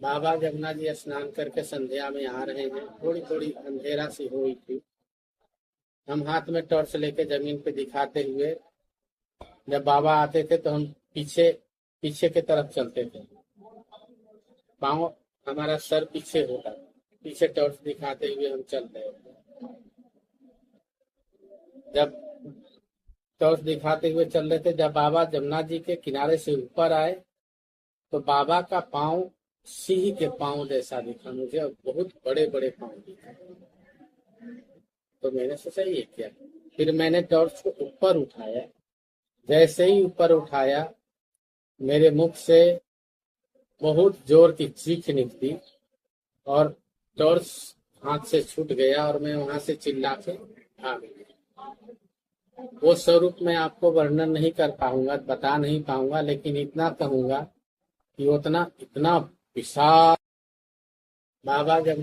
बाबा जमुना जी स्नान करके संध्या में आ रहे हैं। थोड़ी थोड़ी अंधेरा सी हुई थी। हम हाथ में टॉर्च लेके जमीन पे दिखाते हुए जब बाबा आते थे तो हम पीछे पीछे की तरफ चलते थे। पाँव हमारा सर पीछे होता, पीछे टॉर्च दिखाते हुए हम चल रहे थे। जब टॉर्च दिखाते हुए चल रहे थे, जब बाबा जमुना जी के किनारे से ऊपर आए तो बाबा का पाँव सिंह के पाँव जैसा दिखा मुझे, और बहुत बड़े बड़े पाँव दिखे। तो मैंने सोचा ये क्या। फिर मैंने टॉर्च को ऊपर उठाया। जैसे ही ऊपर उठाया, मेरे मुख से बहुत जोर की चीख निकली और टॉर्च हाथ से छूट गया और मैं वहां से चिल्ला के भाग गया। वो स्वरूप मैं आपको वर्णन नहीं कर पाऊंगा, बता नहीं पाऊंगा, लेकिन इतना कहूंगा कि उतना इतना विशाल बाबा जब